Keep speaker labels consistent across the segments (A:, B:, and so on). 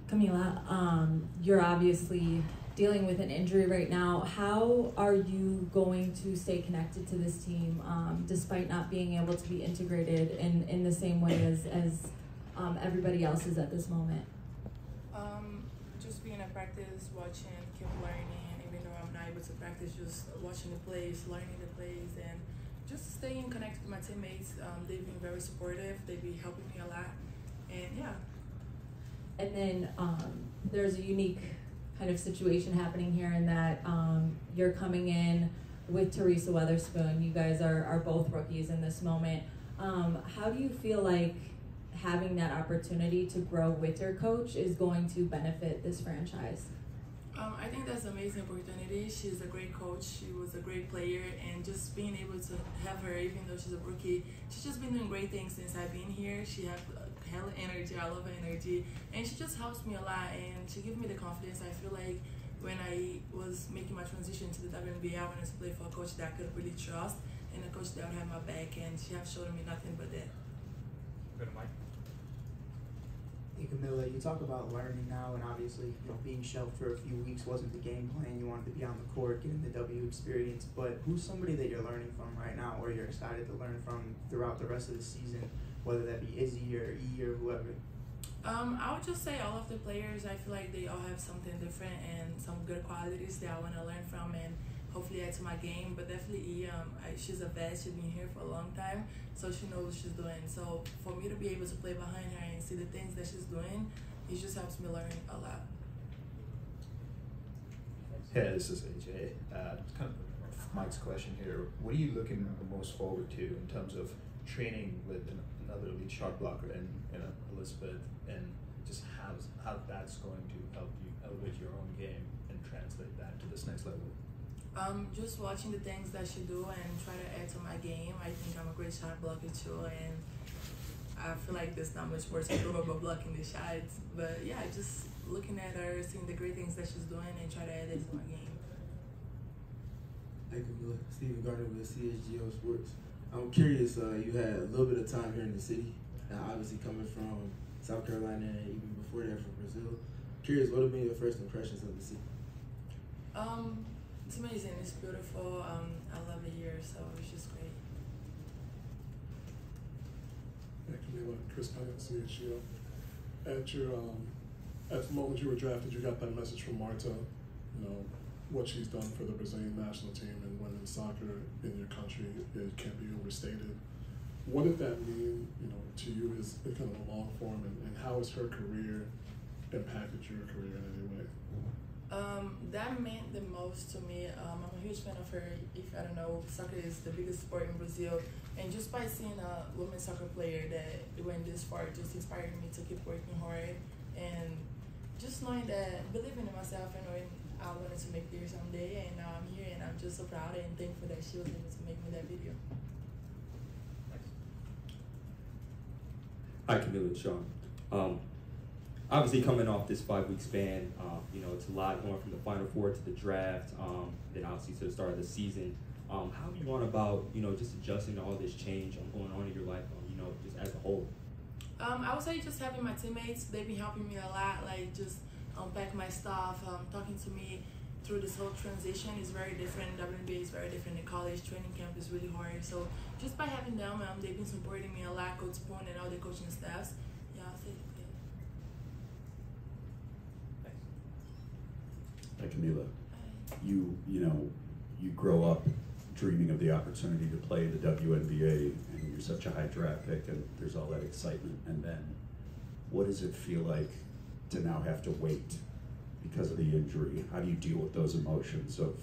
A: Kamilla, you're obviously dealing with an injury right now. How are you going to stay connected to this team despite not being able to be integrated in the same way as everybody else is at this moment?
B: Just being at practice, watching, keep learning, even though I'm not able to practice, just watching the plays, learning the plays, and just staying connected to my teammates. They've been very supportive. They've been helping me a lot, and yeah.
A: And then there's a unique kind of situation happening here in that you're coming in with Teresa Weatherspoon. You guys are both rookies in this moment. How do you feel like having that opportunity to grow with your coach is going to benefit this franchise?
B: I think that's an amazing opportunity. She's a great coach. She was a great player, and just being able to have her, even though she's a rookie, she's just been doing great things since I've been here. She has hella energy. I love her energy, and she just helps me a lot, and she gives me the confidence. I feel like when I was making my transition to the WNBA, I wanted to play for a coach that I could really trust, and a coach that would have my back, and she has shown me nothing but that.
C: Go to Mike.
D: Hey Kamilla, you talk about learning now, and obviously, being shelved for a few weeks wasn't the game plan. You wanted to be on the court, getting the W experience. But who's somebody that you're learning from right now, or you're excited to learn from throughout the rest of the season, whether that be Izzy or E or whoever?
B: I would just say all of the players. I feel like they all have something different and some good qualities that I want to learn from and hopefully add to my game. But definitely E, she's a vet. She's been here for a long time, so she knows what she's doing. So for me to be able to play behind her and see the things that she's doing, it just helps me learn a lot.
C: Hey, this is AJ. Kind of Mike's question here. What are you looking the most forward to in terms of training with another elite shot blocker and Elizabeth, and just how that's going to help you elevate your own game and translate that to this next level?
B: Just watching the things that she do and try to add to my game. I think I'm a great shot blocker too, and I feel like there's not much more to do about blocking the shots. But yeah, just looking at her, seeing the great things that she's doing, and try to add it to my game.
E: Hey Kamilla, Steven Gardner with CSGO Sports. I'm curious, you had a little bit of time here in the city, obviously coming from South Carolina and even before that from Brazil. Curious, what have been your first impressions of the city?
B: It's amazing, it's beautiful, I love it here, so it's just great.
F: Yeah, Kamilla, Chris Payne, CHGO. At the moment you were drafted, you got that message from Marta, what she's done for the Brazilian national team and women's soccer in your country, it can't be overstated. What did that mean, to you as kind of a long form, and how has her career impacted your career in any way?
B: That meant the most to me. I'm a huge fan of her. If I don't know, soccer is the biggest sport in Brazil, and just by seeing a women's soccer player that went this far just inspired me to keep working hard, and just knowing that, believing in myself and knowing I wanted to make there someday, and now I'm here, and I'm just so proud and thankful that she was able to make me that video.
G: Hi, Kamilla, it's Sean. Obviously, coming off this 5-week span, it's a lot going from the Final Four to the draft, then obviously to the start of the season. How have you gone about, just adjusting to all this change going on in your life, just as a whole?
B: I would say just having my teammates. They've been helping me a lot, like just unpack my stuff, talking to me through this whole transition is very different. WNBA is very different. The college training camp is really hard. So just by having them, they've been supporting me a lot, Coach Spoon and all the coaching staffs. Yeah, I'll say
H: Hi, Kamilla. You grow up dreaming of the opportunity to play the WNBA, and you're such a high draft pick, and there's all that excitement. And then, what does it feel like to now have to wait because of the injury? How do you deal with those emotions of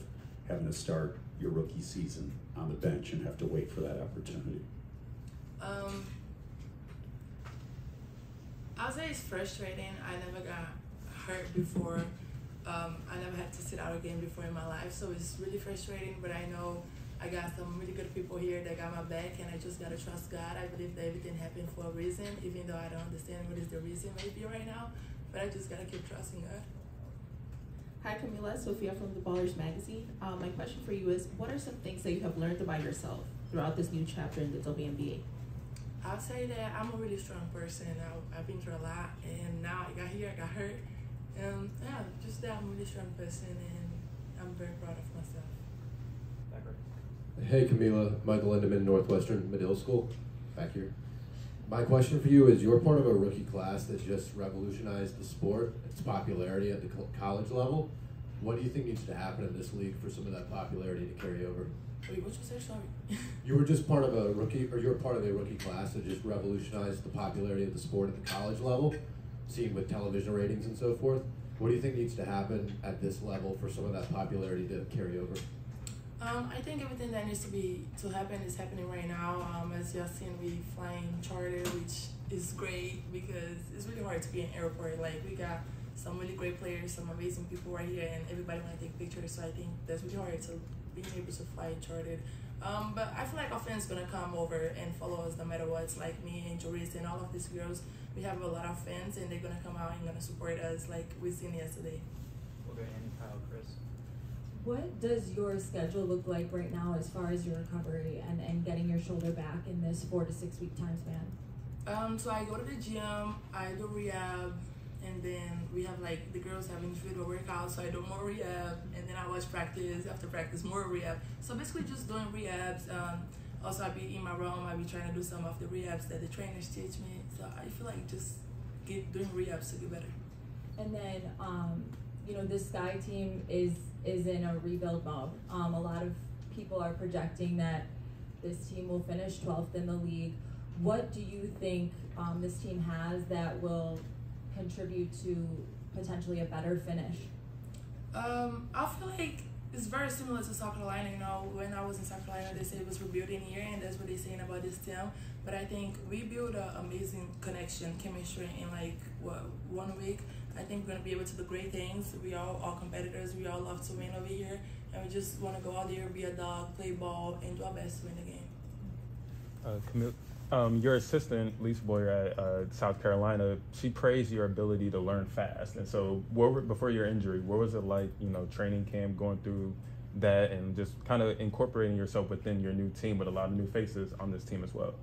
H: having to start your rookie season on the bench and have to wait for that opportunity?
B: I'll say it's frustrating. I never got hurt before. I never had to sit out a game before in my life, so it's really frustrating, but I know I got some really good people here that got my back, and I just gotta trust God. I believe that everything happened for a reason, even though I don't understand what is the reason maybe right now, but I just gotta keep trusting God.
I: Hi Kamilla, Sophia from the Ballers Magazine. My question for you is, what are some things that you have learned about yourself throughout this new chapter in the WNBA?
B: I'll say that I'm a really strong person. I've been through a lot, and now I got here, I got hurt, Yeah, just that I'm a really strong person and I'm very proud of myself.
J: Hey Kamilla, Michael Lindemann, Northwestern Middle School, back here. My question for you is, you're part of a rookie class that just revolutionized the sport, its popularity at the college level. What do you think needs to happen in this league for some of that popularity to carry over?
B: Wait, what you say? Sorry.
J: You were just part of a rookie, or you're part of a rookie class that just revolutionized the popularity of the sport at the college level, seen with television ratings and so forth. What do you think needs to happen at this level for some of that popularity to carry over?
B: I think everything that needs to happen is happening right now. As you have seen, we flying charter, which is great because it's really hard to be in an airport. Like, we got some really great players, some amazing people right here, and everybody want to take pictures. So I think that's really hard to being able to fly chartered. But I feel like our fans gonna come over and follow us no matter what. It's like me and Teresa and all of these girls. We have a lot of fans, and they're gonna come out and gonna support us like we seen yesterday.
K: We'll go Annie, Kyle, Chris.
A: What does your schedule look like right now as far as your recovery and getting your shoulder back in this 4 to 6 week time span?
B: So I go to the gym, I do rehab, and then we have like the girls have individual workouts, so I do more rehab, and then I watch practice, after practice more rehab. So basically just doing rehabs. Also I be in my room, I be trying to do some of the rehabs that the trainers teach me. So I feel like just doing rehabs to get better.
A: And then, this Sky team is in a rebuild mode. A lot of people are projecting that this team will finish 12th in the league. What do you think this team has that will contribute to potentially a better finish?
B: I feel like it's very similar to South Carolina. When I was in South Carolina, they said it was rebuilding here, and that's what they're saying about this team. But I think we built an amazing connection, chemistry in 1 week. I think we're gonna be able to do great things. We are all competitors. We all love to win over here, and we just want to go out there, be a dog, play ball, and do our best to win the game.
L: Camille, your assistant, Lisa Boyer at South Carolina, she praised your ability to learn fast. And so, before your injury, what was it like? Training camp, going through that, and just kind of incorporating yourself within your new team with a lot of new faces on this team as well.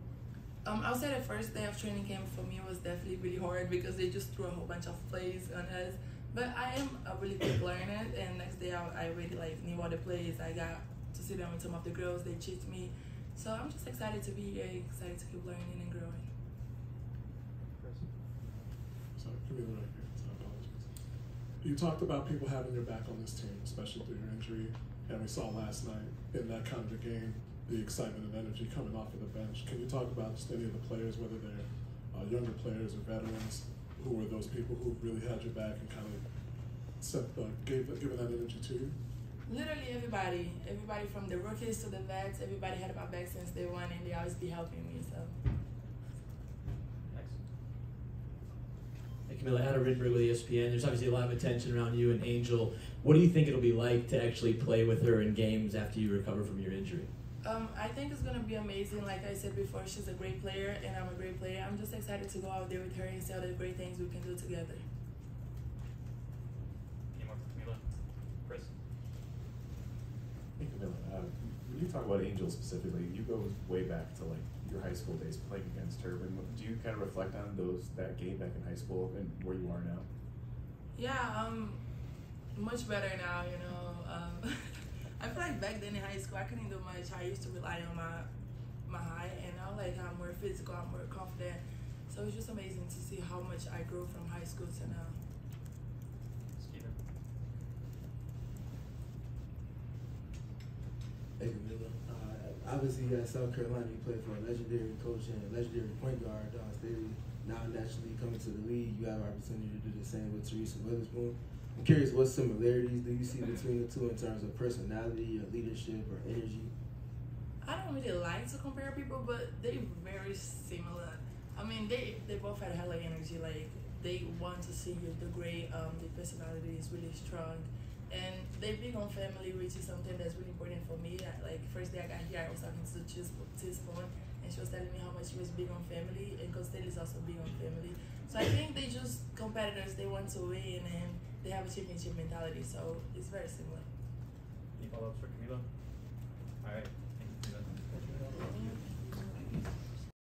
B: I would say the first day of training camp for me was definitely really hard because they just threw a whole bunch of plays on us. But I am a really quick learner, and next day I already knew all the plays. I got to sit down with some of the girls, they cheat me. So I'm just excited to be here, excited to keep learning and growing.
F: Sorry, Kamilla right here, so I apologize. You talked about people having your back on this team, especially through your injury, and we saw last night in that kind of a game, the excitement and energy coming off of the bench. Can you talk about just any of the players, whether they're younger players or veterans, who were those people who really had your back and kind of given that energy to you?
B: Literally everybody from the rookies to the vets, everybody had my back since day one, and they always be helping me. So.
K: Next.
M: Hey Kamilla, Adam Ridberg with ESPN. There's obviously a lot of attention around you and Angel. What do you think it'll be like to actually play with her in games after you recover from your injury?
B: I think it's gonna be amazing. Like I said before, she's a great player, and I'm a great player. I'm just excited to go out there with her and see all the great things we can do together.
K: Any more for Kamilla? Chris.
C: Hey Kamilla, when you talk about Angel specifically, you go way back to your high school days playing against her. Do you kind of reflect on that game back in high school and where you are now?
B: Yeah, much better now. I feel like back then in high school I couldn't do much. I used to rely on my height, and now I'm more physical, I'm more confident. So it's just amazing to see how much I grew from high school to now.
K: Steven.
E: Hey Kamilla, obviously at South Carolina you played for a legendary coach and a legendary point guard, Don Staley. Now naturally coming to the league, you have an opportunity to do the same with Teresa Weatherspoon. I'm curious, what similarities do you see between the two in terms of personality or leadership or energy?
B: I don't really like to compare people, but they're very similar. I mean, they both had hella energy. They want to see you do great. Their personality is really strong, and they big on family, which is something that's really important for me. First day I got here, I was talking to Spoon, and she was telling me how much she was big on family, and Coach Staley is also big on family. So I think they just competitors. They want to win, and they have a championship mentality. So it's very similar.
K: Any follow-ups for Kamilla? All right.